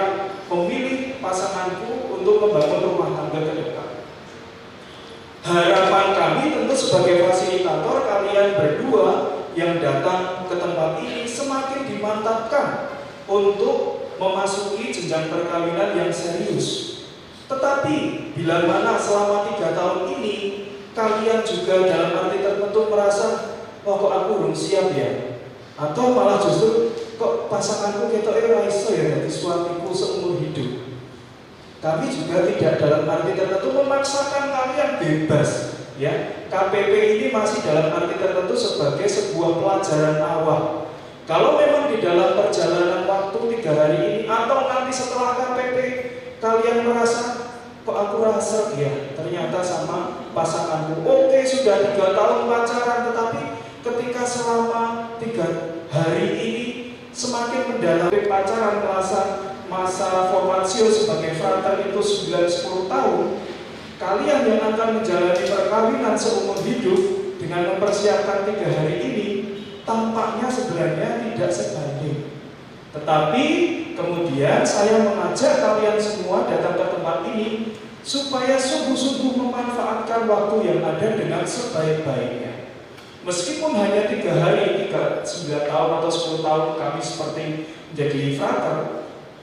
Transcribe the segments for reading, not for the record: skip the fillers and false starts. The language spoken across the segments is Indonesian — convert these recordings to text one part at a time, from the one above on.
saya memilih pasanganku untuk membangun rumah tangga ke depan. Harapan kami tentu sebagai fasilitator, kalian berdua yang datang ke tempat ini semakin dimantapkan untuk memasuki jenjang perkawinan yang serius. Tetapi bila mana selama 3 tahun ini kalian juga dalam arti tertentu merasa, wah kok aku belum siap ya, atau malah justru kok pasanganku ketok ora iso ya dadi suamiku seumur hidup, kami juga tidak dalam arti tertentu memaksakan kalian bebas ya. KPP ini masih dalam arti tertentu sebagai sebuah pelajaran awal. Kalau memang di dalam perjalanan waktu 3 hari ini atau nanti setelah KPP kalian merasa, kok aku rasa ya ternyata sama pasanganku oke, sudah 3 tahun pacaran, tetapi ketika selama 3 hari ini semakin mendalami pacaran, masa formatio sebagai frater itu 9-10 tahun, kalian yang akan menjalani perkawinan seumur hidup dengan mempersiapkan 3 hari ini tampaknya sebenarnya tidak sebanding. Tetapi kemudian saya mengajak kalian semua datang ke tempat ini supaya sungguh-sungguh memanfaatkan waktu yang ada dengan sebaik-baiknya. Meskipun hanya 3 hari, 9 tahun atau 10 tahun kami seperti menjadi frater,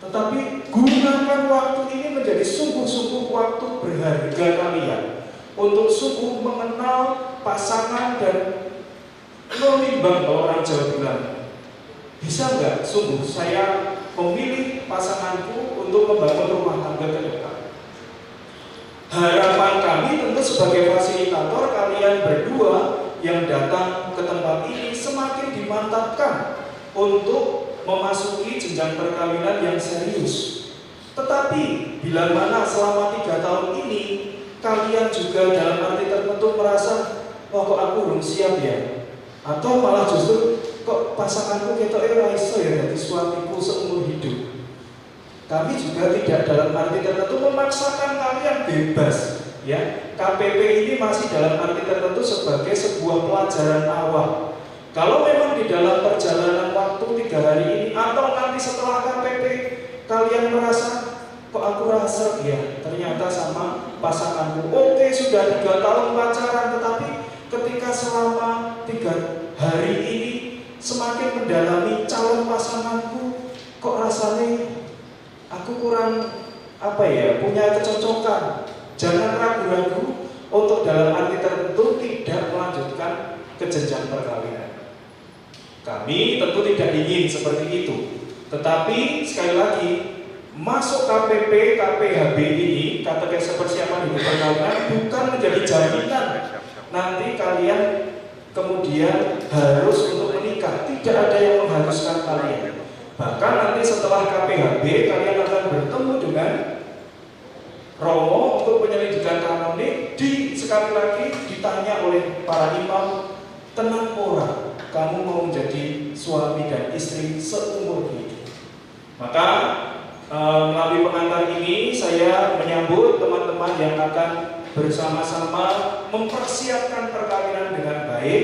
tetapi gunakan waktu ini menjadi sungguh-sungguh waktu berharga kalian untuk sungguh mengenal pasangan dan menimbang. Kalau orang Jawa bilang, bisa nggak sungguh saya memilih pasanganku untuk membangun rumah tangga ke depan. Harapan kami tentu sebagai fasilitator, kalian berdua yang datang ke tempat ini semakin dimantapkan untuk memasuki jenjang perkawinan yang serius. Tetapi bila mana selama 3 tahun ini kalian juga dalam arti tertentu merasa, wah kok aku belum siap ya, atau malah justru kok pasanganku ketok ora iso ya dadi suamiku seumur hidup, kami juga tidak dalam arti tertentu memaksakan kalian bebas ya. KPP ini masih dalam arti tertentu sebagai sebuah pelajaran awal. Kalau memang di dalam perjalanan waktu 3 hari ini atau nanti setelah KPP kalian merasa, kok aku rasa ya ternyata sama pasanganku oke, sudah 3 tahun pacaran, tetapi ketika selama 3 hari ini semakin mendalami calon pasanganku, kok rasanya aku kurang punya kecocokan. Jangan ragu-ragu untuk dalam arti tertentu tidak melanjutkan ke jenjang perkawinan. Kami tentu tidak ingin seperti itu. Tetapi sekali lagi, masuk KPP, KPHB ini, katekese persiapan hidup perkawinan, bukan menjadi jaminan nanti kalian kemudian harus untuk menikah. Tidak ada yang mengharuskan kalian. Bahkan nanti setelah KPHB kalian akan bertemu dengan Romo untuk penyelidikan kanonik. Sekali lagi ditanya oleh para imam, tenang ora, kamu mau menjadi suami dan istri seumur hidup. Maka melalui pengantar ini saya menyambut teman-teman yang akan bersama-sama mempersiapkan perkawinan dengan baik.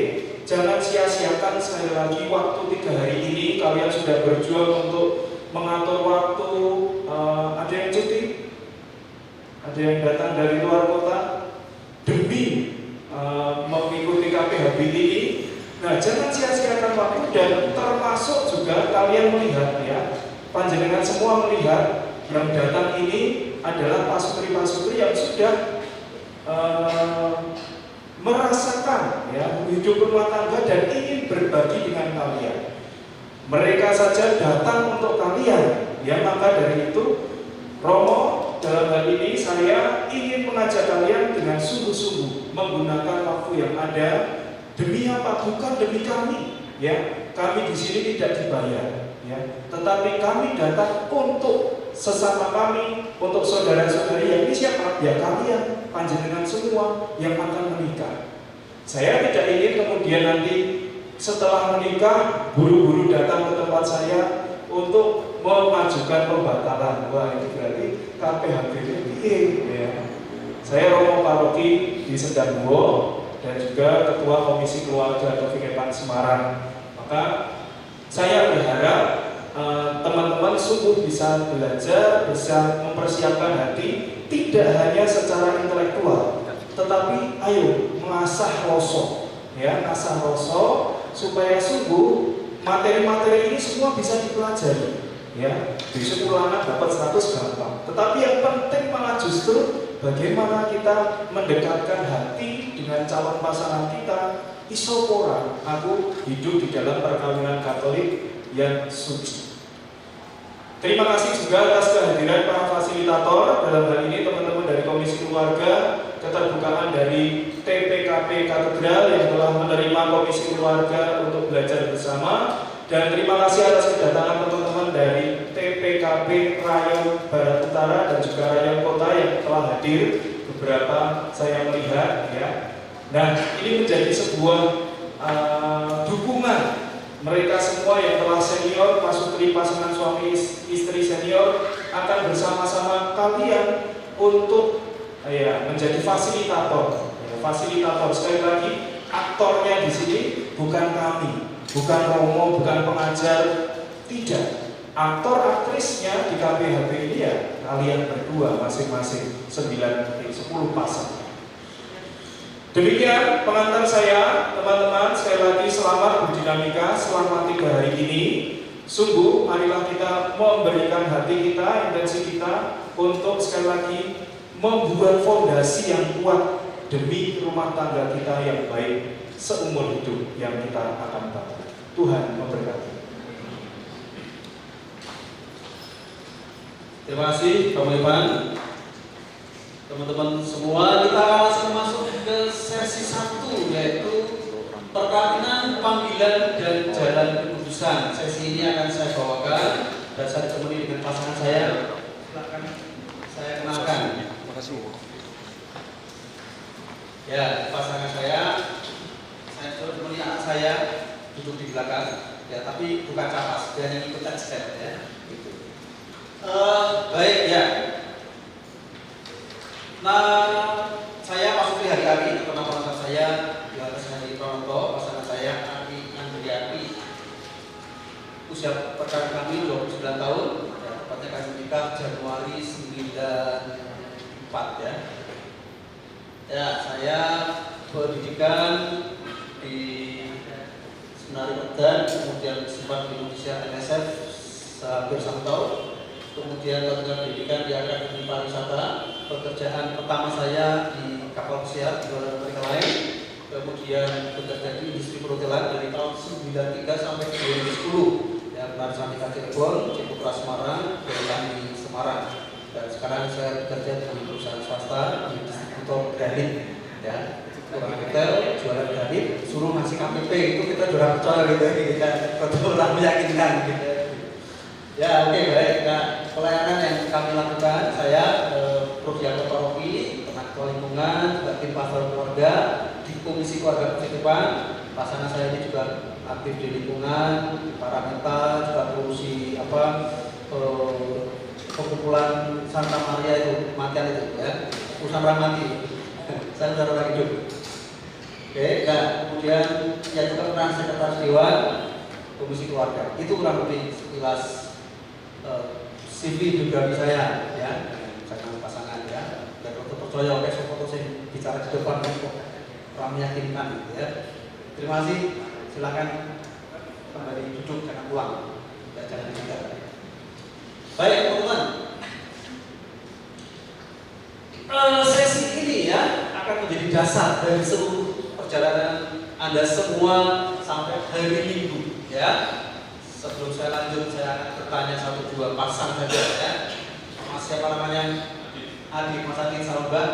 Jangan sia-siakan sekali lagi waktu 3 hari ini. Kalian sudah berjuang untuk mengatur waktu. Ada yang cuti, ada yang datang dari luar kota demi mengikuti KPHB ini. Nah, jangan sia-siakan waktu, dan termasuk juga kalian melihat ya, panjenengan semua melihat yang datang ini adalah pasutri-pasutri yang sudah merasakan ya hidup rumah tangga dan ingin berbagi dengan kalian. Mereka saja datang untuk kalian ya. Maka dari itu Romo dalam hal ini saya ingin mengajak kalian dengan sungguh-sungguh menggunakan waktu yang ada. Demi apa? Bukan demi kami ya. Kami di sini tidak dibayar ya, tetapi kami datang untuk sesama kami, untuk saudara-saudari yang ini siapa? Ya kalian, panjenengan semua yang akan menikah. Saya tidak ingin kemudian nanti setelah menikah buru-buru datang ke tempat saya untuk memajukan pembatalan. Wah, itu berarti KPHB-nya ya. Saya Romo Paroki di Sedanwo dan juga Ketua Komisi Keluarga atau Vikepan Semarang. Maka saya berharap teman-teman sungguh bisa belajar, bisa mempersiapkan hati, tidak hanya secara intelektual, tetapi ayo mengasah rasa, ya, asah rasa supaya sungguh materi-materi ini semua bisa dipelajari, ya. Besok ulangan dapat 100 gampang, tetapi yang penting malah justru bagaimana kita mendekatkan hati dengan calon pasangan kita. Isopora, aku hidup di dalam perkawinan Katolik yang suci. Terima kasih juga atas kehadiran para fasilitator, dalam hal ini teman-teman dari Komisi Keluarga, keterbukaan dari TPKP Katedral yang telah menerima Komisi Keluarga untuk belajar bersama, dan terima kasih atas kedatangan teman-teman dari TPKP Rayon Barat Utara dan juga Rayon Kota yang telah hadir, beberapa saya melihat, ya. Nah, ini menjadi sebuah dukungan mereka semua yang telah senior, masuk ke pasangan suami istri senior, akan bersama-sama kalian untuk menjadi fasilitator. Ya, fasilitator, sekali lagi, aktornya di sini bukan kami, bukan Romo, bukan pengajar, tidak. Aktor aktrisnya di KPHB ini ya kalian berdua masing-masing 10 pasang. Demikian pengantar saya, teman-teman. Sekali lagi selamat berdinamika selama 3 hari ini. Sungguh marilah kita memberikan hati kita, intensi kita untuk sekali lagi membuat fondasi yang kuat demi rumah tangga kita yang baik seumur hidup yang kita akan bangun. Tuhan memberkati. Terima kasih Pak Ivan. Teman-teman semua, kita akan langsung masuk ke sesi 1, yaitu perkawinan, panggilan, dan jalan kekudusan. Sesi ini akan saya bawakan dan saya ditemani dengan pasangan saya. Silakan saya kenalkan. Terima kasih. Ya, pasangan saya sudah ditemani anak saya duduk di belakang. Ya, tapi bukan capas, dia hanya ikut saja. Ya, gitu. Baik ya. Nah, saya masuki hari-hari perkenalan saya di atas Hari Pronto, pasangan saya Ari Andriati. Usia pernikahan kami 29 tahun, ya, tepatnya kami menikah Januari 94 ya. Ya, saya pendidikan di Seminari Medan, kemudian sempat di Indonesia NSF hampir 1 tahun. Kemudian lanjutkan pendidikan di Akademi Pariwisata. Pekerjaan pertama saya di kapal pesiar di luar negara lain. Kemudian bekerja di industri perhotelan dari tahun 93 sampai 2010. Ya, Pariwisata di Cirebon, Ciputera Semarang, dan di Semarang. Dan sekarang saya bekerja di perusahaan swasta di distributor granit. Ya, orang hotel jualan granit, suruh ngasih KPP itu kita jualan percaya gitu, kita betul-betul meyakinkan gitu. Ya, oke, baik. Nah, pelayanan yang kami lakukan, saya prodi anggota paroki, ketua lingkungan, juga tim pastoral keluarga di Komisi Keluarga Kehidupan. Pasangan saya ini juga aktif di lingkungan, di paramenta, juga ngurusi perkumpulan Santa Maria itu, Matian itu, ya, urusan Ramati. Saya sudah orang hidup. Oke, nah, kemudian yang juga peran sekretaris dewan Komisi Keluarga. Itu kurang lebih sekilas CV juga saya, ya, dengan pasangan, ya, dan untuk percaya oleh foto saya bicara di depan kok kurang meyakinkan, gitu, ya. Terima kasih, silakan kembali duduk, jangan pulang, ya, jangan bicara. Baik teman-teman, sesi ini ya akan menjadi dasar dari seluruh perjalanan Anda semua sampai hari Minggu, ya. Sebelum saya lanjut, saya akan bertanya 1-2 pasang saja, ya. Mas siapa namanya? Adi, Mas Adi, salam Mbak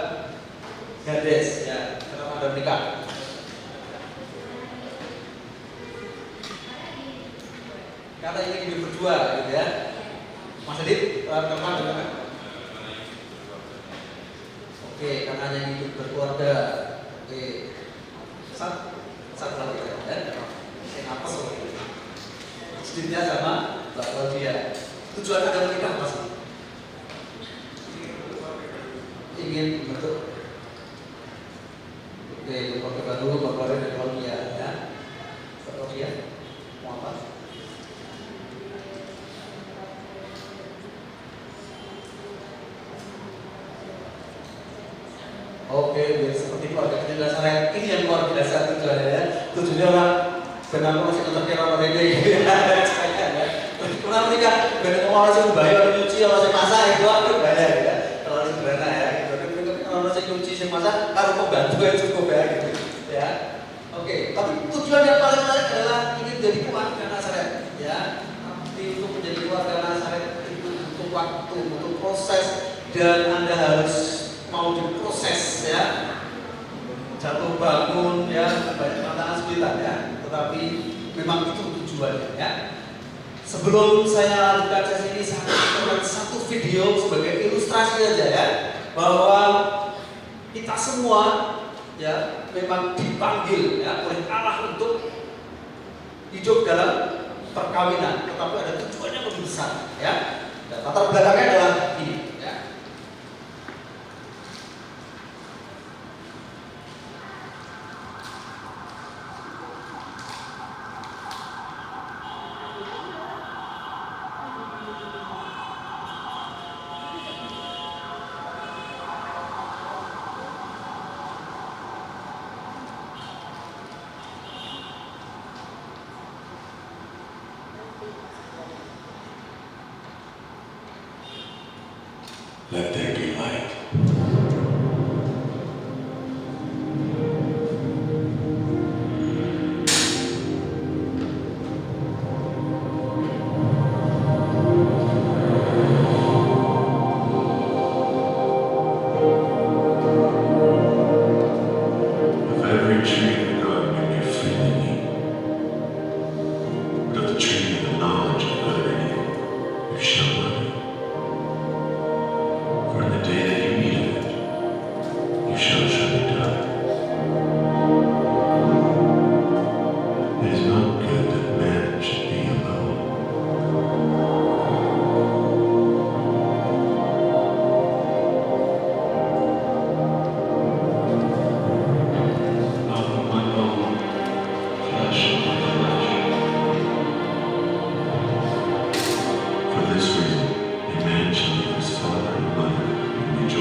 Gades, ya. Kenapa Anda menikah? Kata ingin hidup berdua, gitu ya. Mas Adi, teman dengan oke, karena hanya hidup berkeluarga. Oke, satu lagi ya. Saya apa sih? Sedihnya sama Mbak Claudia. Tujuan Anda menikah apa sih? Ingin bentuk. Oke, keluarga baru, Mbak Claudia dan Claudia, ya. Mbak Claudia, mau apa? Oke, biar seperti keluarga kecil Nazaret. Ini yang luar biasa tujuannya ya. Tujuannya orang kenapa masih tetap kira orang ini gitu ya. Kenapa mereka benar orang sih bayar orang nyuci orang sih masak itu aku bayar ya. Kalau sederhana ya gitu. Kalau orang sih nyuci sih masak harus pembantu yang cukup ya gitu ya. Oke, tapi tujuan yang paling menarik adalah ingin menjadi keluarga Nazaret ya. Tapi untuk menjadi keluarga Nazaret itu butuh waktu, butuh proses, dan Anda harus mau diproses ya. Jatuh bangun ya, banyak tantangan sekitar ya. Tetapi memang itu tujuannya ya. Sebelum saya lanjutkan sesi ini, saya akan satu video sebagai ilustrasi aja ya, bahwa kita semua ya memang dipanggil ya oleh Allah untuk hidup dalam perkawinan, tetapi ada tujuan yang lebih besar ya. Dan latar belakangnya adalah ini ya. Let there be light. Of every tree in the garden you may freely eat, but of the tree of the knowledge of good and evil you shall not eat. For in the day that you eat of it, you shall surely die. It is not good that man should be alone. Of my bone, flesh of my flesh. For this reason, a man shall leave his father and mother and be joined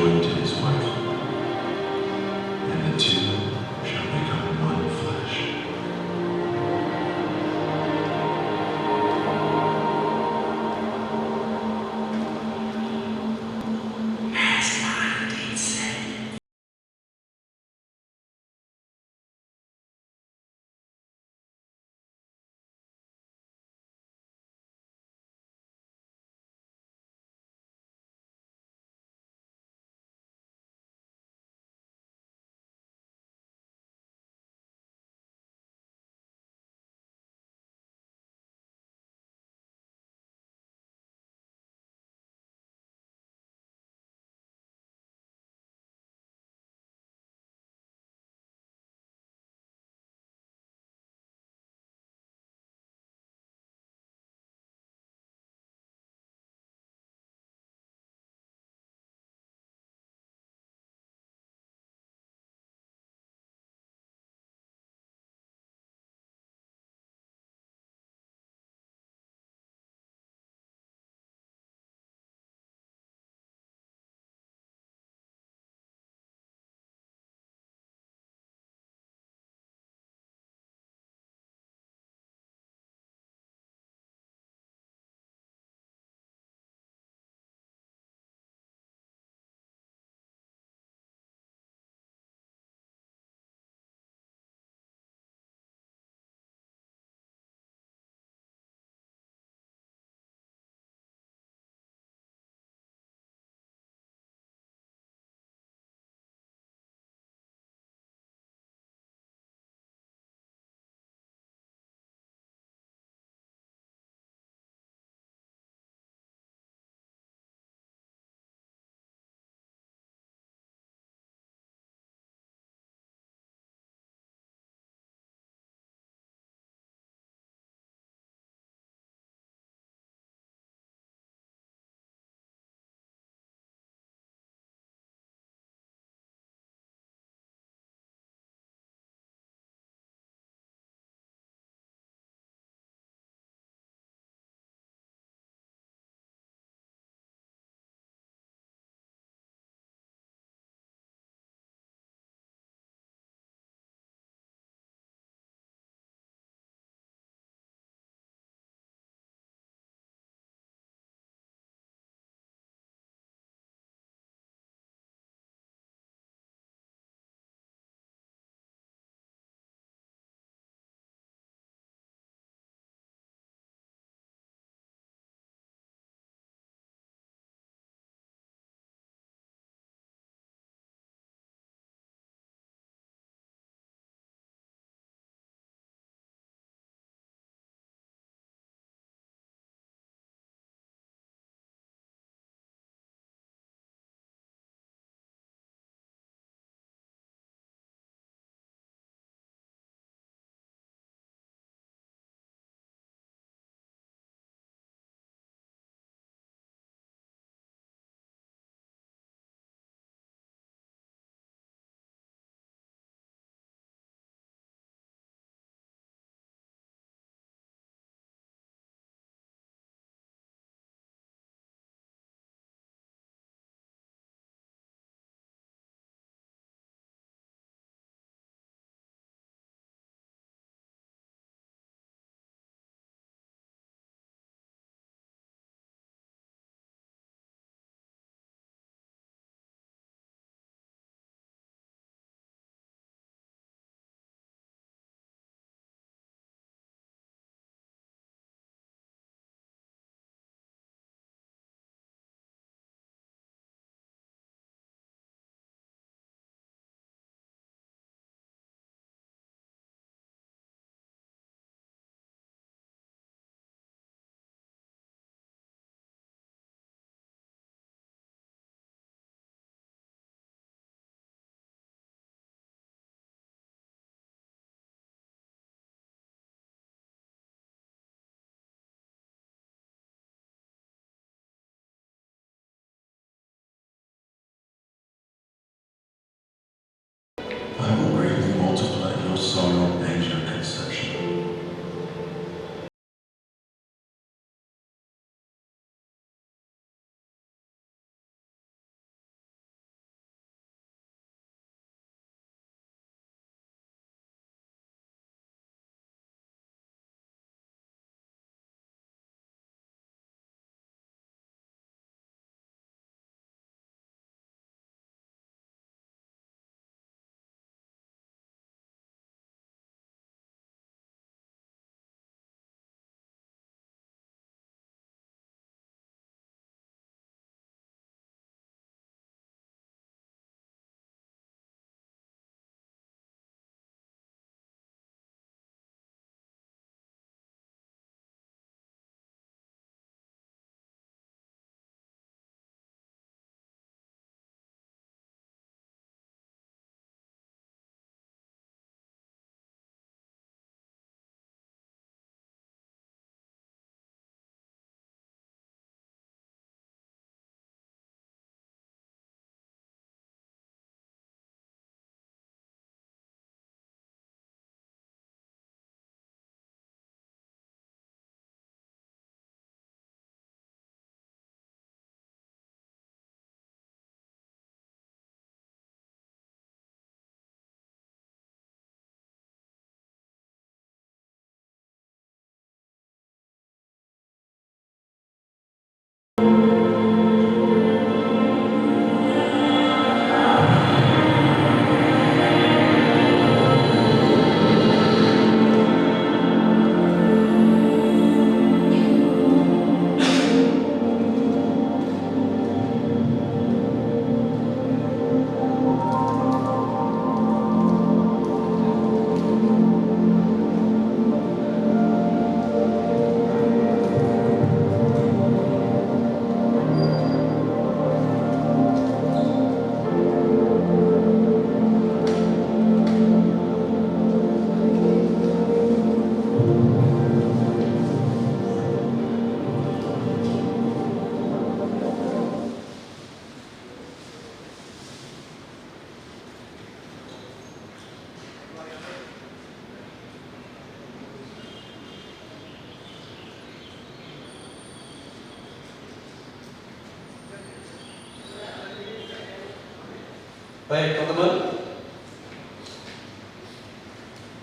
Baik teman-teman,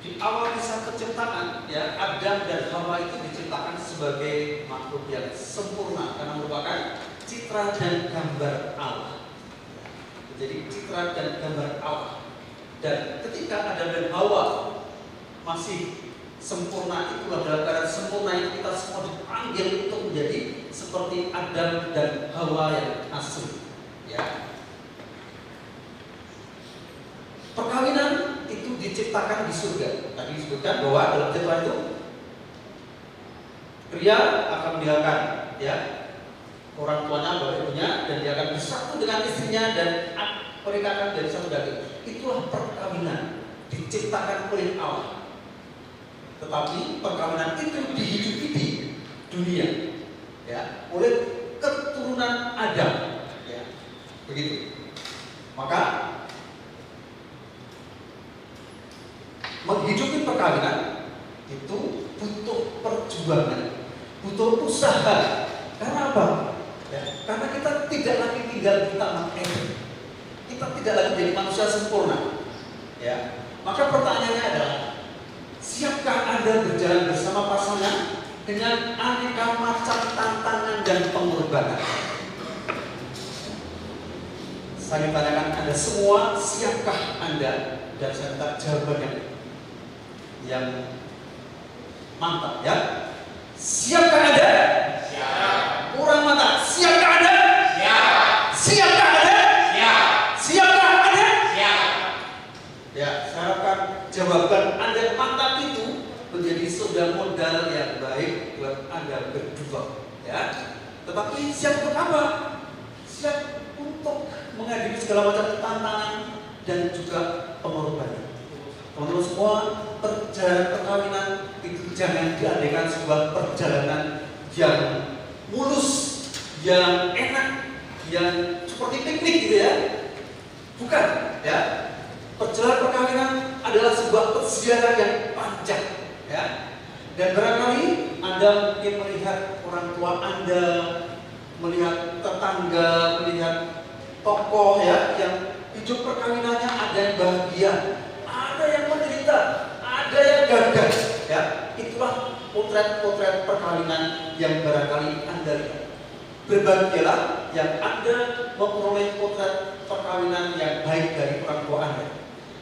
di awal kisah penciptaan ya, Adam dan Hawa itu diciptakan sebagai makhluk yang sempurna karena merupakan citra dan gambar Allah. Jadi citra dan gambar Allah. Dan ketika Adam dan Hawa masih sempurna, itulah dalam keadaan sempurna itu kita semua dipanggil untuk menjadi seperti Adam dan Hawa yang asli. Ya. Perkawinan itu diciptakan di surga. Tadi disebutkan bahwa dalam citra itu pria akan meninggalkan ya orang tuanya, bapak ibunya, dan dia akan bersatu dengan istrinya dan mereka akan dari satu daging. Itulah perkawinan diciptakan oleh Allah. Tetapi perkawinan itu dihidupi di dunia ya oleh keturunan Adam ya. Begitu. Maka menghidupi perkawinan itu butuh perjuangan, butuh usaha. Karena apa? Ya, karena kita tidak lagi tinggal di tanah Eden. Kita tidak lagi menjadi manusia sempurna. Ya. Maka pertanyaannya adalah, siapkah Anda berjalan bersama pasangan dengan aneka macam tantangan dan pengorbanan? Saya tanyakan Anda semua, siapkah Anda? Dan saya minta jawabannya yang mantap ya. Siapkah Anda? Siap. Kurang mantap. Siapkah Anda? Siap. Siapkah Anda? Siap. Siapkah Anda? Siap. Ya, saya harapkan jawaban Anda yang mantap itu menjadi sudah modal yang baik buat Anda berdua ya. Tetapi siap untuk apa? Siap untuk menghadapi segala macam tantangan dan juga pengorbanan. Teman-teman semua, perjalanan perkawinan itu jangan diandaikan sebuah perjalanan yang mulus, yang enak, yang seperti piknik gitu ya. Bukan ya. Perjalanan perkawinan adalah sebuah perjalanan yang panjang ya. Dan barangkali Anda mungkin melihat orang tua Anda, melihat tetangga, melihat tokoh ya yang hidup perkawinannya ada yang bahagia, ada yang menderita, ada yang gagal ya. Itulah potret-potret perkawinan yang barangkali Anda lihat. Berbahagialah yang Anda memperoleh potret perkawinan yang baik dari orang tua Anda.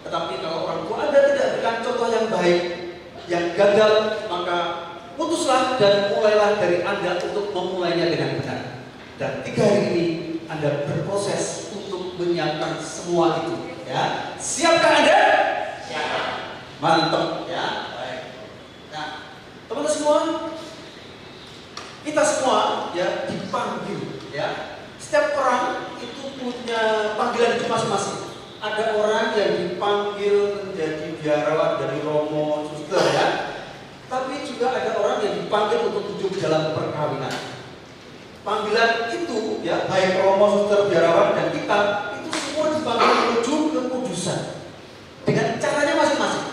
Tetapi kalau orang tua Anda tidak berikan contoh yang baik, yang gagal, maka putuslah dan mulailah dari Anda untuk memulainya dengan benar. Dan 3 hari ini Anda berproses untuk menyiapkan semua itu ya. Siapkah Anda? Siap. Mantap ya. Baik. Nah, teman-teman semua, kita semua ya dipanggil ya. Setiap orang itu punya panggilan itu masing-masing. Ada orang yang dipanggil menjadi biarawan dari romo, suster ya. Tapi juga ada orang yang dipanggil untuk hidup dalam perkawinan. Panggilan itu ya, baik romo, suster, biarawan dan kita itu semua dipanggil menuju kekudusan dengan caranya masing-masing.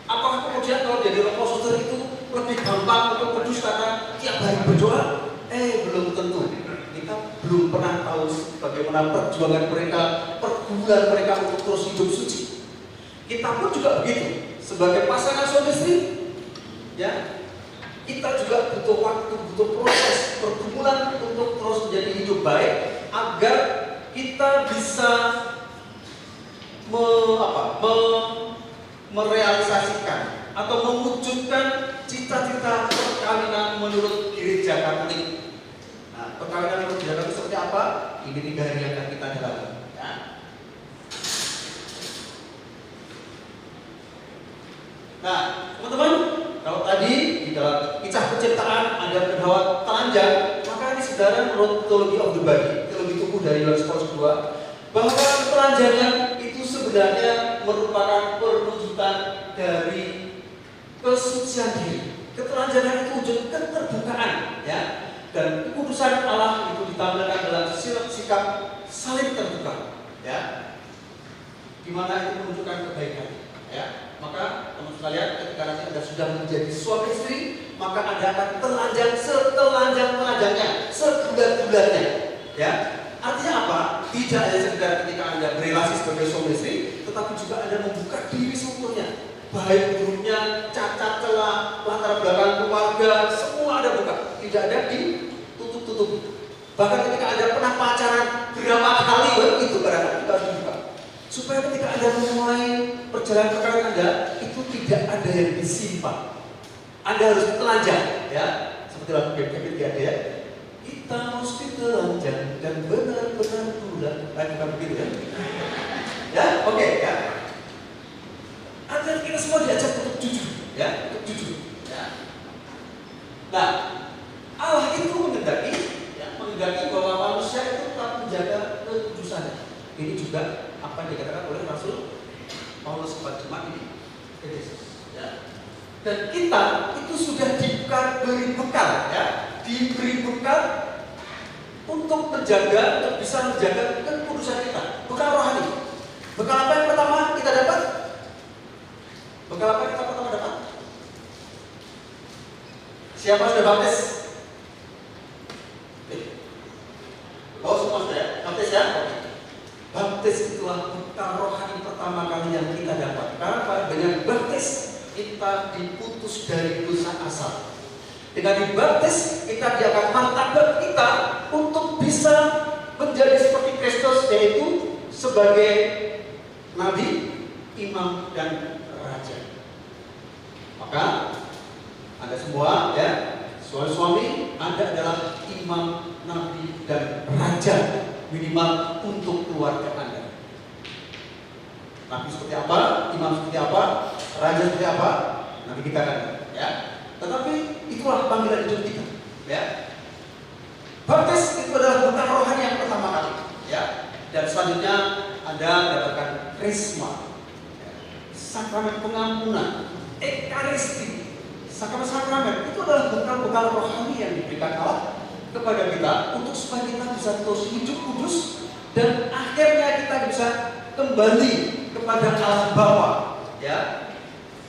Apakah kemudian kalau jadi romo, suster itu lebih gampang untuk kudus karena tiap hari berdoa? Belum tentu. Kita belum pernah tahu bagaimana perjuangan mereka, pergumulan mereka untuk terus hidup suci. Kita pun juga begitu. Sebagai pasangan suami istri, ya, kita juga butuh waktu, butuh proses pergumulan untuk terus menjadi hidup baik agar kita bisa merealisasikan atau mewujudkan cita-cita perkawinan menurut Gereja Katolik. Nah, perkawinan menurut Gereja Katolik seperti apa? Ini 3 hari yang akan kita dalami. Ya. Nah, teman-teman, kalau tadi di dalam kisah penciptaan ada pendapat telanjang, maka ini saudara menurut teologi of the body, teologi tubuh dari Yohanes Paulus II, bahwa telanjangan itu sebenarnya merupakan perwujudan dari kesucian diri. Ketelanjangan itu wujud keterbukaan, ya, dan kekudusan Allah itu ditampilkan dalam sikap saling terbuka, ya, di mana itu menunjukkan kebaikan, ya. Maka teman sekalian, ketika nanti Anda sudah menjadi suami istri, maka Anda akan telanjang setelanjang-telanjangnya, sebulat-bulatnya, ya. Artinya apa? tidak hanya sekedar ketika Anda berelasi sebagai suami istri, tetapi juga Anda membuka diri seutuhnya. Baik buruknya, cacat celah, latar belakang keluarga, semua Anda buka. Tidak ada ditutup-tutup. Bahkan ketika Anda pernah pacaran berapa kali, itu barangkali kita harus dibuka. Supaya ketika Anda memulai perjalanan perkawinan Anda, itu tidak ada yang disimpan. Anda harus telanjang, ya. Seperti lagu David ya, ya. Kita mesti telanjang dan benar-benar bulat. Bukan begitu ya? Ya, oke, ya. Agar kita semua diajak untuk jujur, ya, untuk jujur. Ya. Nah, Allah itu menghendaki, ya, menghendaki bahwa manusia itu tetap menjaga kekudusannya. Ini juga apa yang dikatakan oleh Rasul Paulus kepada jemaat ini, Efesus. Ya. Dan kita itu sudah diberi bekal, ya, diberi bekal untuk menjaga, untuk bisa menjaga kekudusan kita. Bekal rohani. Bekal apa yang pertama kita dapat? Bekal apa yang kita pertama dapat? Siapa sudah baptis? Oh, semua sudah baptis ya? Baptis itulah bekal rohani pertama kali yang kita dapat. Karena dengan baptis kita diputus dari dosa asal. Dengan dibaptis kita diangkat martabat kita untuk bisa menjadi seperti Kristus, yaitu sebagai nabi, imam dan raja. Maka Anda semua, ya, suami-suami, Anda adalah imam, nabi dan raja minimal untuk keluarga Anda. Nabi seperti apa, imam seperti apa, raja seperti apa, nanti kita akan, ya. Tetapi itulah panggilan hidup kita, ya. Baptis itu adalah bekal rohani yang pertama kali, ya. Dan selanjutnya Anda mendapatkan krisma, ya. Sakramen pengampunan, ekaristi, sakramen-sakramen itu adalah bekal-bekal rohani yang diberikan Allah kepada kita untuk supaya kita bisa terus hidup kudus dan akhirnya kita bisa kembali kepada Allah Bapa, ya,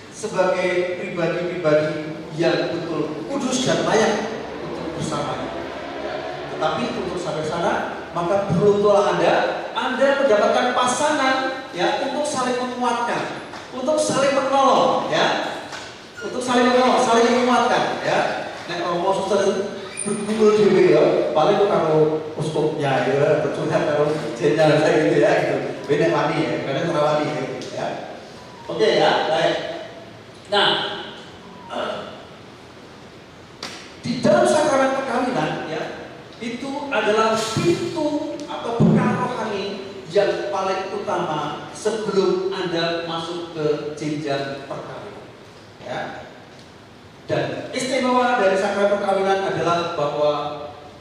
sebagai pribadi-pribadi yang betul kudus dan layak untuk bersamanya. Ya. Tetapi untuk sampai sana, maka beruntunglah Anda mendapatkan pasangan, ya, untuk saling menguatkan, untuk saling menolong, ya, untuk saling menolong, saling menguatkan, ya. Nek mau susah bergumul dhewe ya, paling karo uskupnya ya, bercurhat karo jenderal gitu ya, gitu. Beda wani ya, kadang terawani ya, gitu, ya. Oke ya, baik. Nah, di dalam sakramen perkawinan, ya, itu adalah pintu atau bekal rohani yang paling utama sebelum Anda masuk ke jenjang perkawinan, ya. Dan istimewa dari sakramen perkawinan adalah bahwa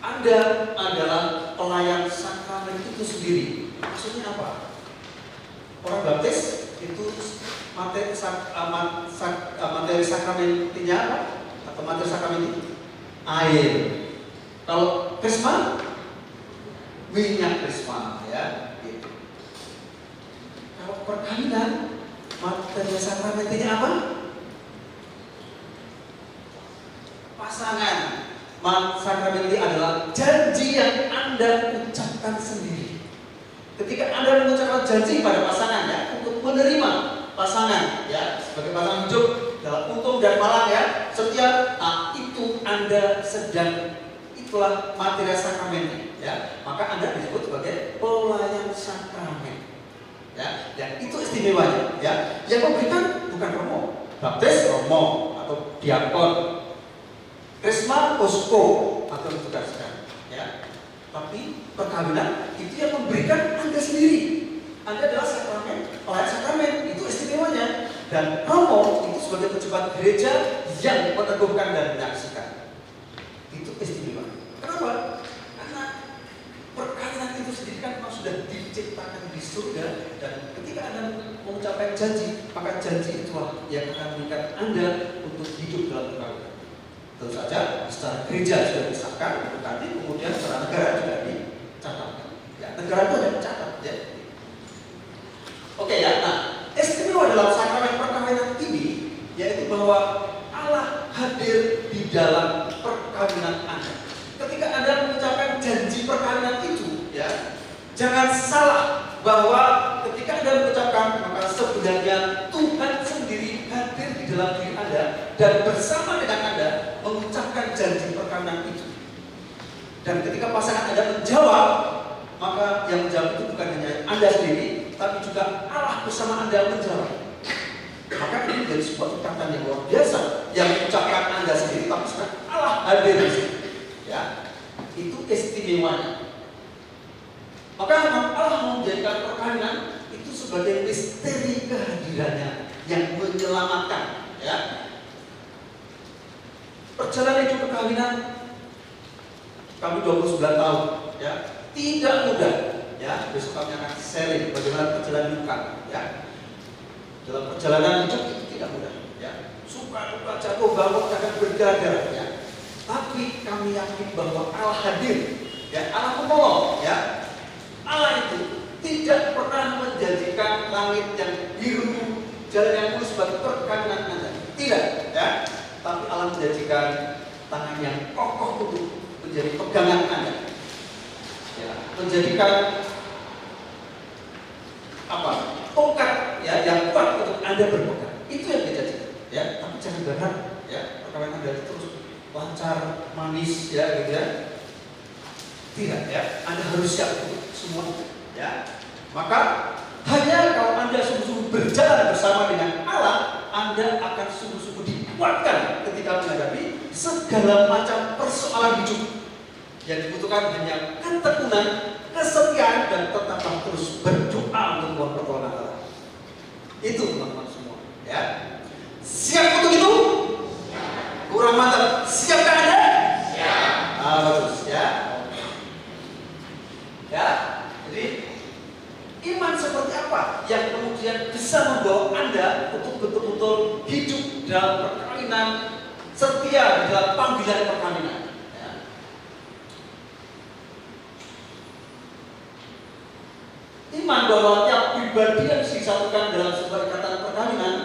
Anda adalah pelayan sakramen itu sendiri. Maksudnya apa? Orang baptis itu materi sakramen intinya apa? Atau materi sakramen itu air. Kalau krisma, minyak krisma, ya. Gitu. Kalau perkawinan, materi sakramen intinya apa? Pasangan. Sakramen ini adalah janji yang Anda ucapkan sendiri. Ketika Anda mengucapkan janji pada pasangan, ya, untuk menerima pasangan, ya, sebagai pasangan hidup dalam untung dan malang, ya, setia, itu Anda sedang, itulah materi sakramen, ya. Maka Anda disebut sebagai pelayan sakramen, ya. Dan itu istimewanya, ya. Yang memberikan bukan romo, baptis romo atau diakon, krisma posko atau ditugaskan, ya. Tapi perkawinan itu yang memberikan Anda sendiri. Anda adalah sakramen, pelayan sakramen, itu istimewanya. Dan romo itu sebagai pejabat gereja yang meneguhkan dan menyaksikan. Itu istimewa. Kenapa? Karena perkawinan itu sendiri kan memang sudah diciptakan di surga, dan ketika Anda mengucapkan janji, maka janji itulah yang akan mengikat Anda untuk hidup dalam perkawinan. Tentu saja secara gereja sudah disahkan, nanti kemudian secara negara juga dicatatkan. Ya, negara itu ada dicatat, ya. Oke, ya. Nah, istimewa dalam sakramen perkawinan ini yaitu bahwa Allah hadir di dalam perkawinan Anda. Ketika Anda mengucapkan janji perkawinan itu, ya, Jangan salah bahwa ketika Anda mengucapkan, maka sebenarnya Tuhan sendiri hadir di dalam diri Anda dan bersama dengan Anda mengucapkan janji perkawinan itu. Dan ketika pasangan Anda menjawab, maka yang menjawab itu bukan hanya Anda sendiri, tapi juga Allah bersama Anda menjawab. Maka ini menjadi sebuah ikatan yang luar biasa yang mengucapkan Anda sendiri, tapi sekarang Allah hadir di sini. Ya, itu istimewanya. Maka Allah menjadikan perkawinan itu sebagai misteri kehadirannya yang menyelamatkan. Ya, perjalanan hidup perkawinan kami 29 tahun, ya, tidak mudah. Ya, besok kami akan sharing bagaimana perjalanan hidup kami. Ya, dalam perjalanan hidup itu tidak mudah. Ya, suka duka jatuh bangun akan berdarah. Ya, tapi kami yakin bahwa Allah hadir. Ya, Allah penolong. Ya, Allah itu tidak pernah menjadikan langit yang biru, jalan yang mulus bagi perkawinan Anda. Tidak, ya. Tapi Allah menjadikan tangan yang kokoh untuk menjadi pegangan Anda. Ya, menjadikan apa? Tongkat, ya, yang kuat untuk Anda berpegang. Itu yang dijadikan. Ya, tapi jangan berharap, ya, perkawinan Anda terus lancar, manis, ya, gitu ya. Tidak, ya. Anda harus siap untuk semua itu, ya. Maka hanya kalau Anda sungguh-sungguh berjalan bersama dengan Allah, Anda akan sungguh-sungguh dikuatkan ketika menghadapi segala macam persoalan hidup. Yang dibutuhkan hanya ketekunan, kesetiaan, dan tetaplah terus berdoa untuk mohon pertolongan Allah. Itu teman-teman semua, ya. Siap untuk itu? Kurang mantap. Siapkah Anda? Siap. Bagus, ya. Ya, jadi iman seperti apa yang kemudian bisa membawa Anda untuk betul-betul hidup dalam perkawinan, setia di dalam panggilan perkawinan. Ya. Iman bahwa tiap pribadi yang disatukan dalam sebuah ikatan perkawinan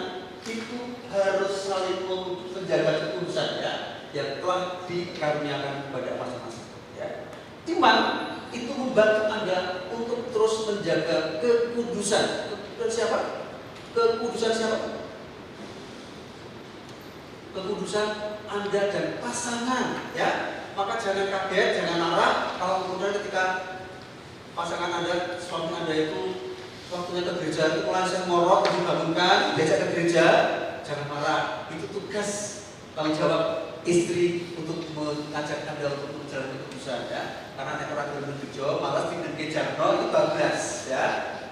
itu harus saling menjaga kekudusan, ya, yang telah dikaruniakan kepada masing-masing. Ya. Iman itu membantu Anda untuk terus menjaga kekudusan. Kekudusan siapa? Kekudusan siapa? Kekudusan Anda dan pasangan, ya. Maka jangan kaget, jangan marah kalau kemudian ketika pasangan Anda, suami Anda itu waktunya ke gereja, itu mulai ngorok, dibangunkan, diajak ke gereja, jangan marah. Itu tugas tanggung jawab istri untuk mengajak Anda untuk menjalani kekudusan, ya. Karena nek orang gelem bejo, malas dikejarno itu bablas, ya.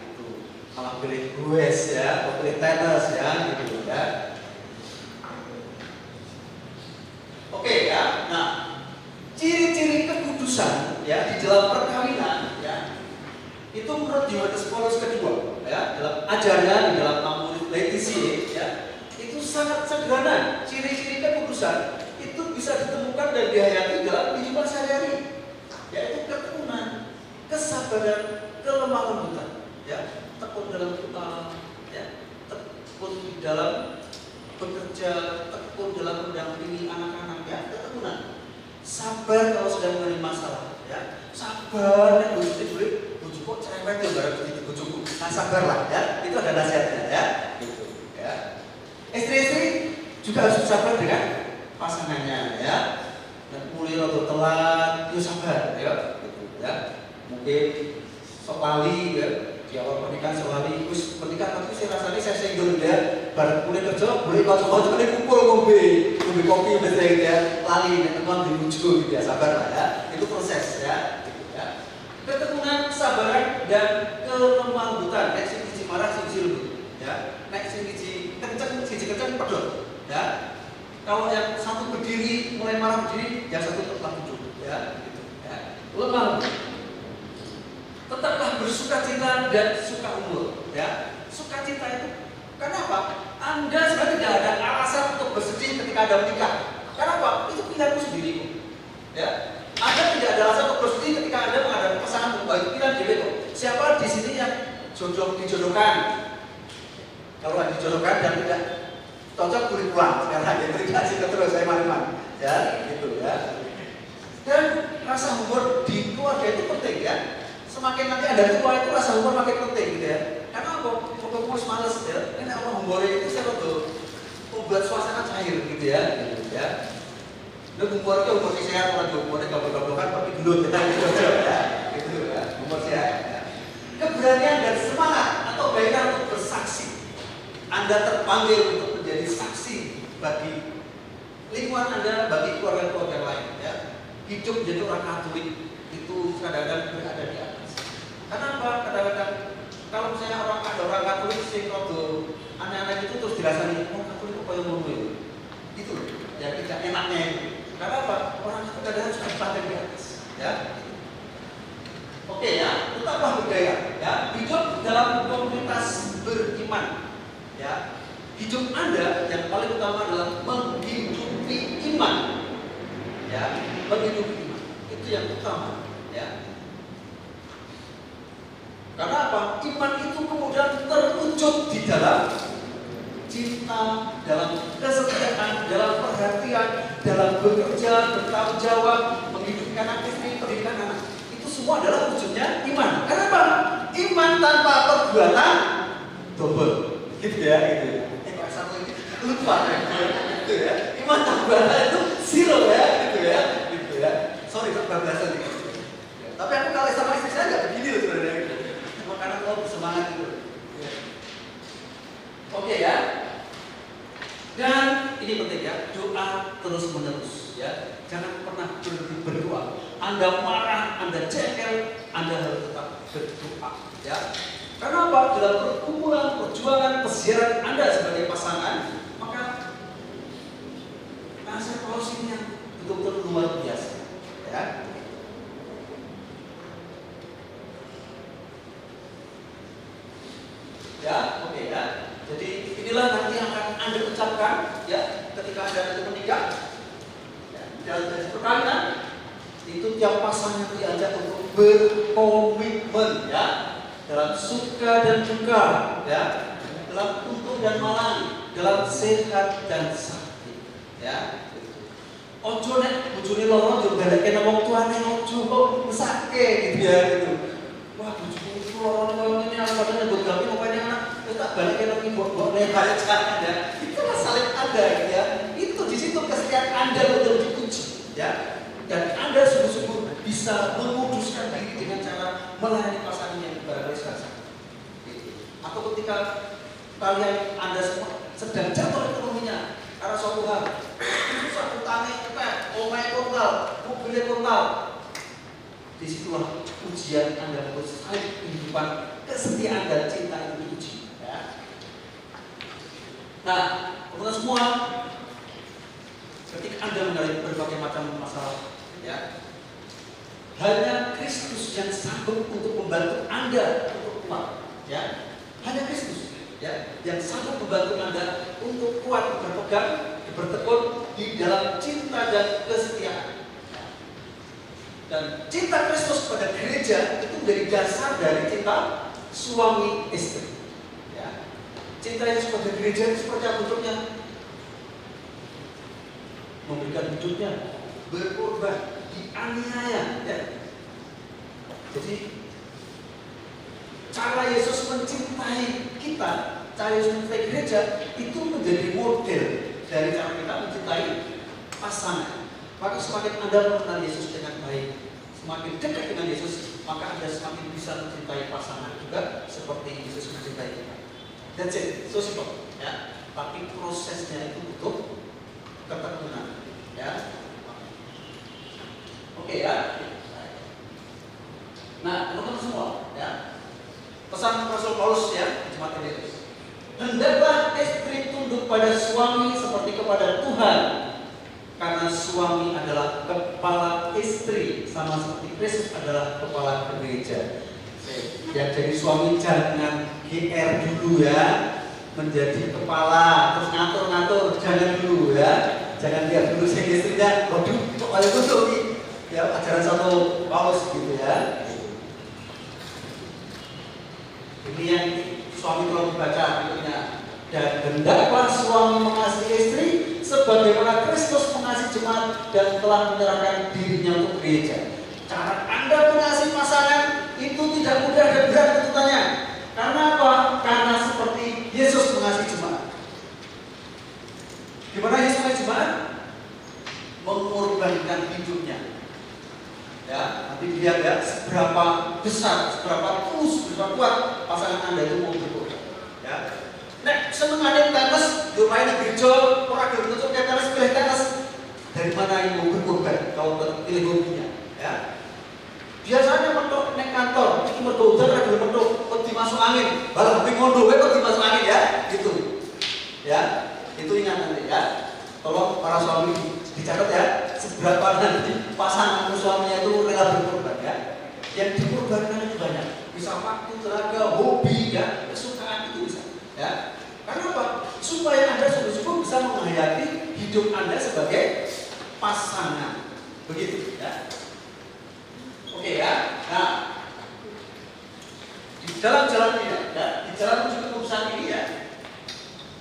Itu malah pilih goes, ya, atau pilih tenis, ya, gitu, ya. Oke, ya. Nah, ciri-ciri kekudusan, ya, di dalam perkawinan, ya, itu menurut Yohanes Paulus kedua, ya, dalam ajarnya di dalam Amoris Laetitia, ya, itu sangat sederhana. Ciri-ciri kekudusan itu bisa ditemukan dan dihayati dalam kehidupan sehari-hari, yaitu ketekunan, kesabaran, kelemah lembutan, ya, tekun dalam doa, ya, tekun di dalam bekerja, tekun dalam mendampingi anak-anak, ya, ketekunan, sabar kalau sedang mengalami masalah, ya, sabar yang boleh kok cerewet ya barang begitu bojoku, nah sabarlah, ya, itu ada nasihatnya, ya, gitu, ya. Istri-istri juga harus sabar dengan pasangannya, ya. Dan mulai rada telat, yo sabar, ya, gitu, ya. Mungkin sok lali, ya, di awal pernikahan sok lali, terus pernikahan tapi saya rasanya saya single, ya. Bareng mulai kerja, boleh kocok-kocok, boleh kumpul ngombe kopi misalnya, ya, lali, teman di lucu, gitu, ya, sabar lah, ya. Itu proses, ya, gitu, ya. Ketekunan, kesabaran, dan kelemah lembutan. Nek sing siji marah, sing siji lembut, ya. Nek sing siji kenceng, siji kenceng pedot, ya. Kalau yang satu berdiri, mulai marah berdiri, yang satu tetap duduk, ya, gitu, ya. Lemah lembut. Tetaplah bersukacita dan suka umur, ya. Sukacita itu karena apa? Anda sebenarnya tidak ada alasan untuk bersedih ketika Anda menikah. Karena apa? Itu pilihanmu sendiri, ya. Anda tidak ada alasan untuk bersedih ketika Anda menghadapi pasangan baik, pilihan diri kok. Siapa di sini yang jodoh dijodohkan? Kalau nggak dijodohkan dan tidak cocok boleh pulang sekarang, ya, tidak sih terus saya mana-mana, ya, gitu, ya. Dan rasa humor di keluarga itu penting, ya. semakin nanti Anda tua itu rasa humor makin penting gitu ya. Karena apa? Pokoknya harus males ya. Ini orang humor itu saya tuh membuat suasana cair gitu ya. Nah, humor itu humor sehat, orang humornya gabung-gabungan tapi gelut ya gitu ya. Gitu ya. Humor sehat. Ya. Keberanian dan semangat atau gairah untuk bersaksi. Anda terpanggil untuk menjadi saksi bagi lingkungan Anda, bagi keluarga-keluarga lain ya. Hidup menjadi orang Katolik itu kadang-kadang berada di atas. Karena apa? Kadang-kadang kalau misalnya ada orang Katolik sing rodo aneh-aneh itu terus dirasani, oh Katolik kok yang ngono itu. Itu loh, ya tidak enaknya itu. Karena apa? Orang itu kadang-kadang sudah pandai di atas ya. Oke ya, tetaplah berdaya ya. Hidup dalam komunitas beriman ya. Hidup Anda yang paling utama adalah menghidupi iman ya, menghidupi iman itu yang utama ya. Karena apa? Iman itu kemudian terwujud di dalam cinta, dalam kesetiaan, dalam perhatian, dalam bekerja, bertanggung jawab, menghidupi anak istri, pendidikan anak. Itu semua adalah wujudnya iman. Kenapa? Iman tanpa perbuatan double. Gitu ya, gitu ya. Satu ini lupa ya, gitu ya. Iman tanpa perbuatan itu zero ya, gitu ya, gitu ya. Sorry, kebablasan nih. Tapi aku kalau sama istri saya nggak begini loh sebenarnya. Cuma karena aku semangat gitu. Oke ya. Dan ini penting ya, doa terus menerus ya. Jangan pernah berhenti berdoa. Anda marah, Anda jengkel, Anda harus tetap berdoa ya. Karena apa? Dalam perkumpulan, perjuangan, pesiaran Anda sebagai pasangan, maka nasihat Paulus ini yang betul-betul luar biasa ya. Ya, oke ya. Jadi inilah nanti yang akan Anda ucapkan ya ketika Anda nanti menikah. Ya, dalam perkawinan itu tiap pasangan diajak untuk berkomitmen ya, dalam suka dan duka ya, dalam untung dan malang, dalam sehat dan sakit ya. Ojo nek bojone loro yo balekne wong tuane ojo kok mesake gitu ya gitu. Wah, bojoku itu loro koyo ngene aku padahal nyebut gawe pokoknya anak wis tak balekne nang ibu-ibune balik sekarang Anda. Itulah salib Anda gitu ya. Itu di situ kesetiaan Anda betul diuji ya. Dan Anda sungguh-sungguh bisa menguduskan diri dengan cara melayani pasangan yang beragama. Atau ketika kalian Anda semua sedang jatuh ekonominya karena suatu hal, susah utangnya kepet, omai total, mobilnya total. Disitulah ujian Anda harus salib kehidupan, kesetiaan dan cinta itu diuji. Ya. Nah, teman-teman semua, ketika Anda mengalami berbagai macam masalah, ya, hanya Kristus yang sanggup untuk membantu Anda untuk kuat. Ya, hanya Kristus ya, yang sanggup membantu Anda untuk kuat berpegang, bertekun di dalam cinta dan kesetiaan. Dan cinta Kristus pada gereja itu menjadi dasar dari cinta suami istri. Ya. Cinta Yesus pada gereja itu seperti apa bentuknya? Memberikan hidupnya, berkorban, dianiaya. Ya. Jadi cara Yesus mencintai kita, cara Yesus mencintai gereja itu menjadi model dari cara kita mencintai pasangan. Maka semakin Anda mengenal Yesus dengan baik, semakin dekat dengan Yesus, maka Anda semakin bisa mencintai pasangan juga seperti Yesus mencintai kita. That's it, so simple. Ya. Tapi prosesnya itu butuh ketekunan. Ya. Oke ya. Nah, teman-teman semua, ya. Pesan Rasul Paulus ya, jemaat Yesus. Hendaklah istri tunduk pada suami seperti kepada Tuhan, karena suami adalah kepala istri, sama seperti Kristus adalah kepala gereja. Ya, jadi suami jangan GR dulu ya, menjadi kepala terus ngatur-ngatur, jangan dulu ya, jangan lihat dulu si istrinya, waduh kok paling betul nih, ya ajaran satu Paulus gitu ya. Ini yang suami kalau dibaca berikutnya. Dan hendaklah suami mengasihi istri sebagaimana Kristus mengasihi jemaat dan telah menyerahkan dirinya untuk gereja. Cara Anda mengasihi pasangan itu tidak mudah dan berat tuntutannya. Karena apa? Karena seperti Yesus mengasihi jemaat. Gimana Yesus mengasihi jemaat? Mengorbankan hidupnya. Ya, nanti dilihat ya seberapa besar, seberapa tulus, seberapa kuat pasangan Anda itu mau berkorban. Ya. Nek senengane tenis, yo main di gereja, ora gelem nutuk tenis pilih tenis. Dari mana yang mau berkorban kalau pilih hobinya, ya? Biasanya mentok nek kantor, iki mergo udan ora gelem mentok, wedi masuk angin. Balah tapi ngono wae wedi masuk angin ya, gitu. Ya, itu ingat nanti ya. Tolong para suami dicatat ya, seberapa nanti pasangan suaminya itu rela berkorban ya. Yang dikorbankan itu banyak, bisa waktu, tenaga, hobi ya, kesukaan itu bisa. Ya, karena apa? Supaya Anda sungguh-sungguh bisa menghayati hidup Anda sebagai pasangan, begitu ya. Oke ya. Nah, di dalam jalan ini ya, di jalan menuju kekudusan ini ya,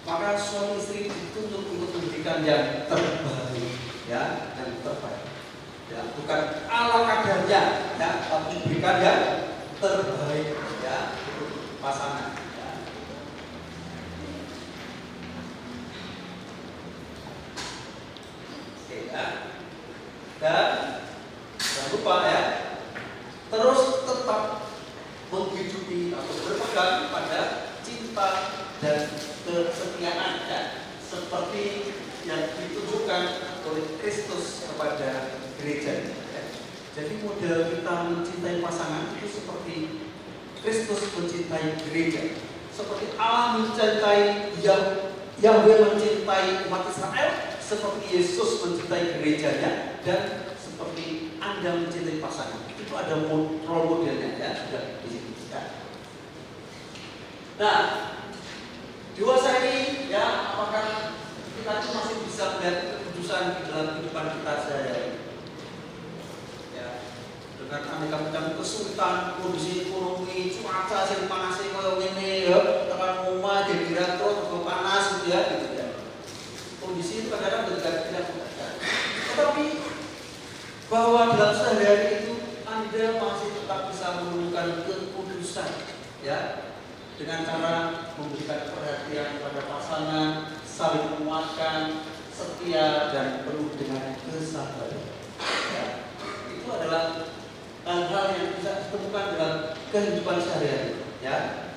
maka suami istri dituntut untuk memberikan yang terbaik, ya, yang terbaik. Ya, bukan ala kadarnya, ya, tapi berikan yang terbaik, ya, untuk pasangan. Ya. Oke, ya. Dan jangan lupa ya, terus tetap menghidupi atau berpegang pada cinta dan kesetiaan ya, seperti yang ditunjukkan oleh Kristus kepada gereja ya. Jadi model kita mencintai pasangan itu seperti Kristus mencintai gereja, seperti Allah mencintai Yahweh mencintai umat Israel, seperti Yesus mencintai gerejanya, dan seperti Anda mencintai pasangan. Itu ada role modelnya ya, sudah di sini ya. Nah, dewasa ini ya, apakah kita itu masih bisa melihat kekudusan di dalam kehidupan kita sehari-hari? Ya, dengan aneka macam kesulitan, kondisi ekonomi, cuaca sing panas koyo ngene ya, tekan omah jadi terus panas gitu ya, gitu ya. Kondisi itu kadang-kadang tidak mudah. Tetapi bahwa dalam sehari-hari itu Anda masih tetap bisa menemukan kekudusan ya, dengan cara memberikan perhatian pada pasangan, saling menguatkan, setia dan penuh dengan kesabaran. Ya, itu adalah hal-hal yang bisa ditemukan dalam kehidupan sehari-hari. Ya,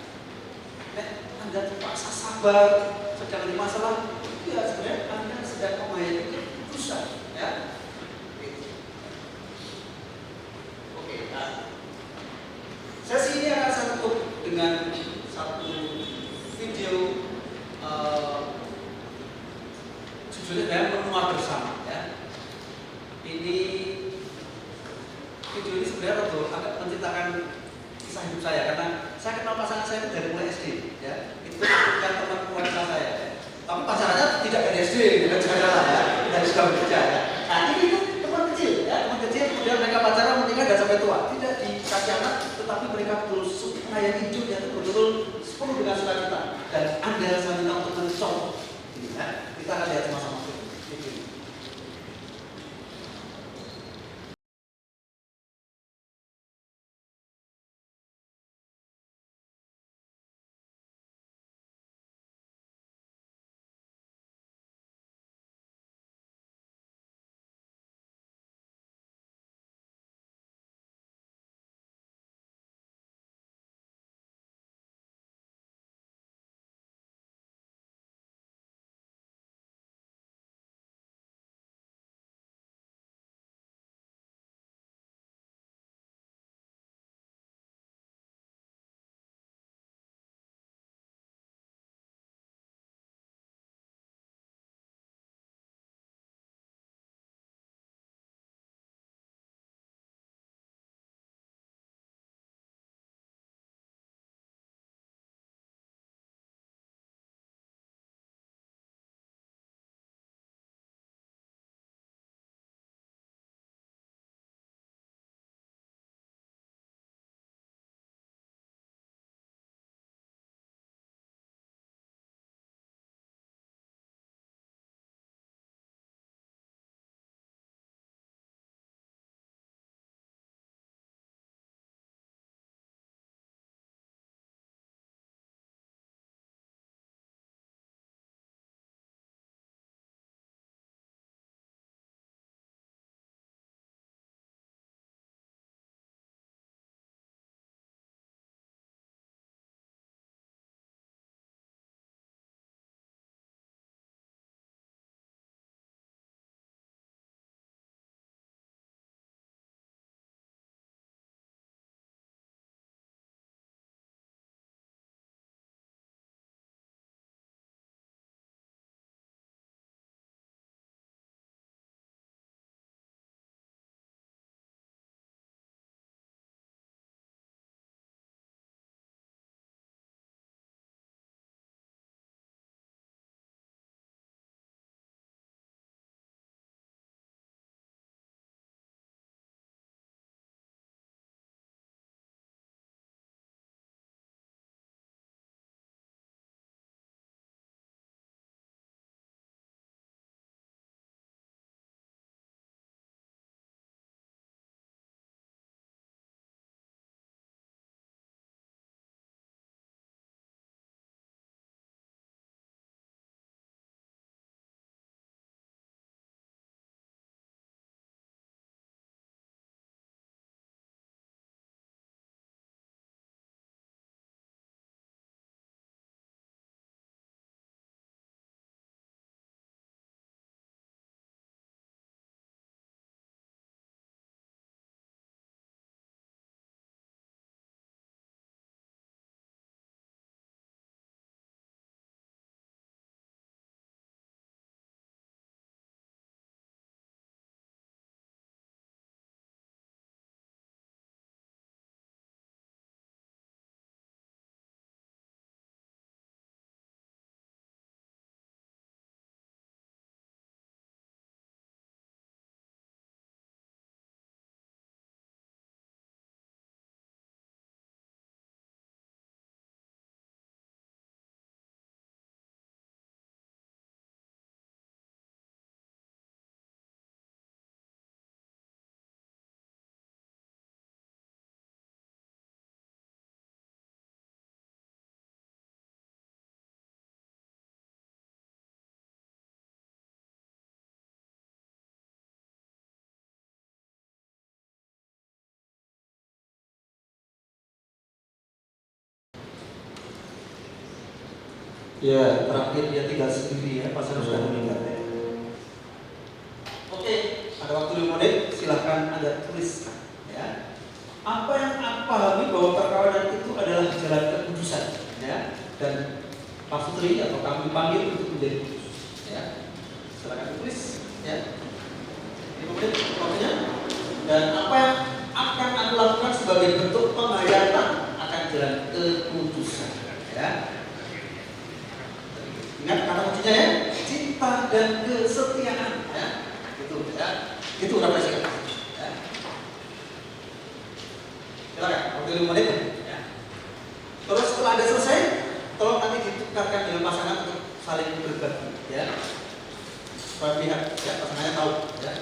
Anda terpaksa sabar sedang di masalah, ya sebenarnya Anda sedang menghayati kekudusan. Ya. Sesi ini akan saya tutup dengan satu video judulnya dengan menua bersama ya. Ini video ini sebenarnya agak menceritakan kisah hidup saya, karena saya kenal pasangan saya itu dari mulai SD ya. Itu bukan teman keluarga saya ya. Tapi pasangannya tidak dari SD dengan cara ya, dari sudah bekerja ya. Nah ini itu teman kecil ya, teman kecil kemudian mereka pacaran menikah dan sampai tua, tidak dikasih anak, tetapi mereka terus menghayati hidupnya itu betul-betul penuh dengan sukacita, dan Anda saya minta untuk mencontoh ini ya. Kita akan lihat sama-sama. Ya, terakhir dia tinggal sendiri ya, pasal sudah meninggal. Oke, ada waktu 5 menit, silahkan Anda tulis ya. Apa yang Anda pahami bahwa perkawinan itu adalah jalan kekudusan ya, dan Pak Putri atau kami panggil untuk menjadi kudus ya. Silahkan tulis ya. 5 menit waktunya. Dan apa yang akan Anda lakukan sebagai bentuk penghayatan akan jalan kekudusan ya. Ingat kata kuncinya ya, cinta dan kesetiaan ya. Itu ya. Itu refleksikan ya. Silakan, waktu 5 menit ya. Terus setelah Anda selesai, tolong nanti ditukarkan dengan pasangan untuk saling berbagi ya. Supaya pihak ya, pasangannya tahu ya.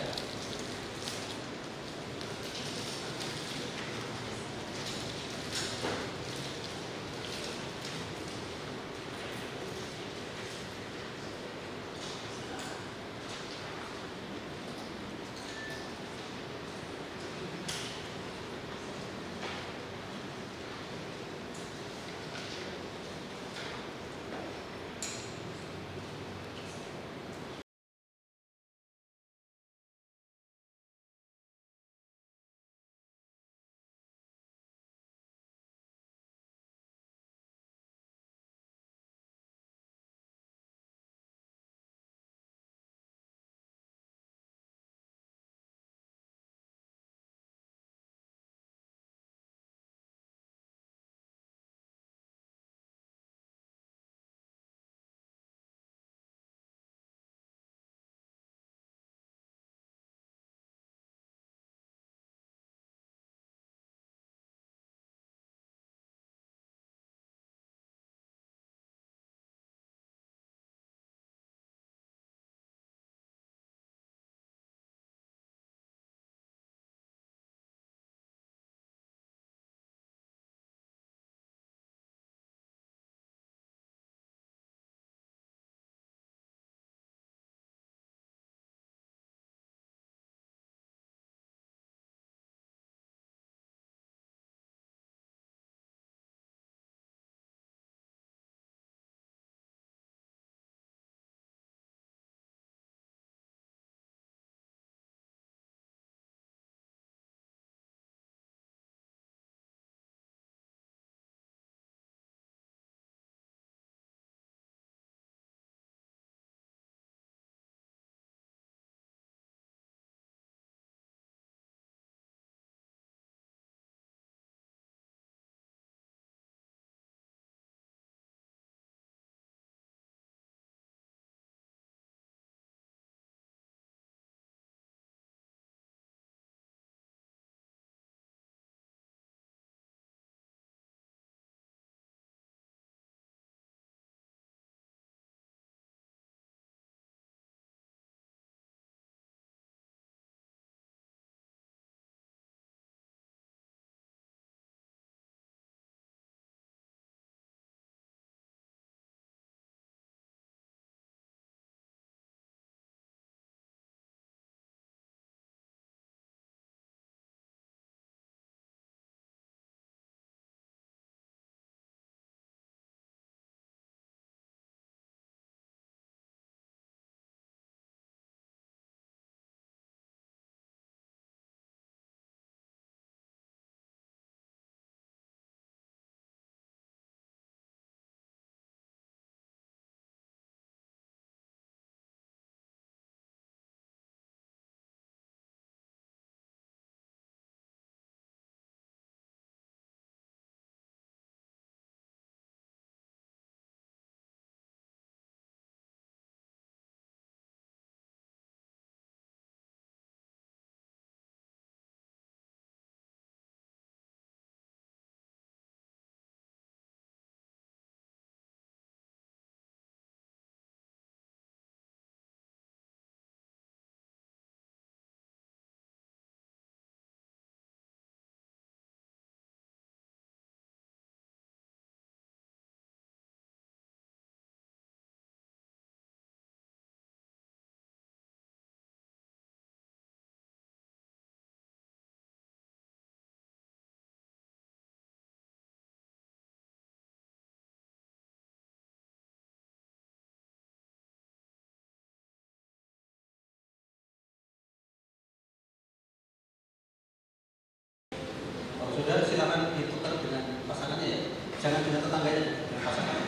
dengan tetangganya, pasangan.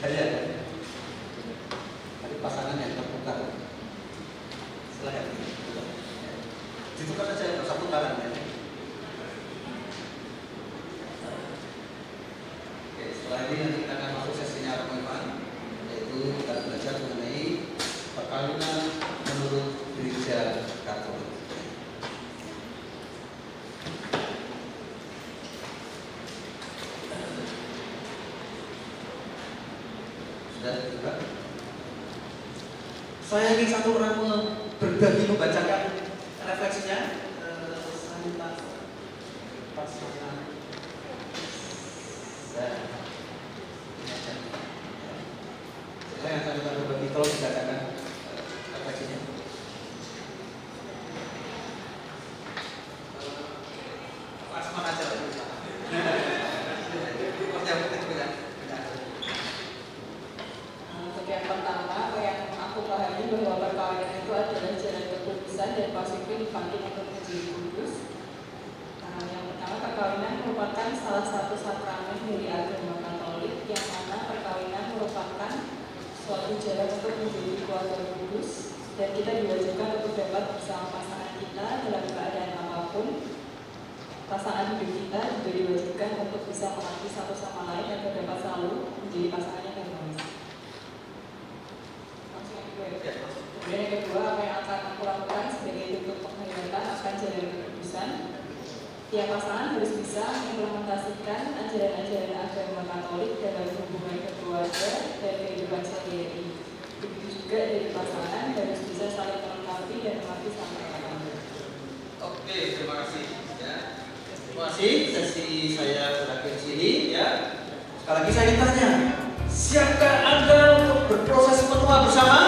Ada. Tapi pasangan yang terbuka. Silakan. Ditukar saja satu putaran ya. Oke, setelah ini nanti kita akan masuk sesinya Romoivan, yaitu kita belajar mengenai perkawinan menurut gereja Katolik. Sudah juga. Saya ingin satu orang berbagi membacakan refleksinya. Saya minta pasangan. Saya akan minta berbagi, tolong dibacakan refleksinya. Asma aja. Untuk yang pertama, apa yang aku pahami bahwa perkawinan itu adalah jalan kekudusan dan pasukan dipanggil untuk menjadi kudus. Yang pertama, perkawinan merupakan salah satu sakramen dari agama Katolik, yang mana perkawinan merupakan suatu jalan untuk menjadi keluarga kudus, dan kita diwajibkan untuk dapat bersama pasangan kita dalam keadaan apapun. Pasangan hidup kita juga diwajibkan untuk bisa mengakui satu sama lain agar dapat selalu menjadi pasangan yang harmonis. Kemudian yang kedua, apa yang akan aku lakukan sebagai bentuk penghayatan akan jalan kekudusan. Tiap pasangan harus bisa mengimplementasikan ajaran-ajaran agama Katolik dalam hubungan keluarga dan kehidupan sehari-hari. Begitu juga dari pasangan harus bisa saling melengkapi dan mengerti sama lain. Oke, terima kasih. Ya. Terima kasih. Sesi saya berakhir di sini. Ya. Sekali lagi saya ingin tanya, siapkah Anda untuk berproses menua bersama?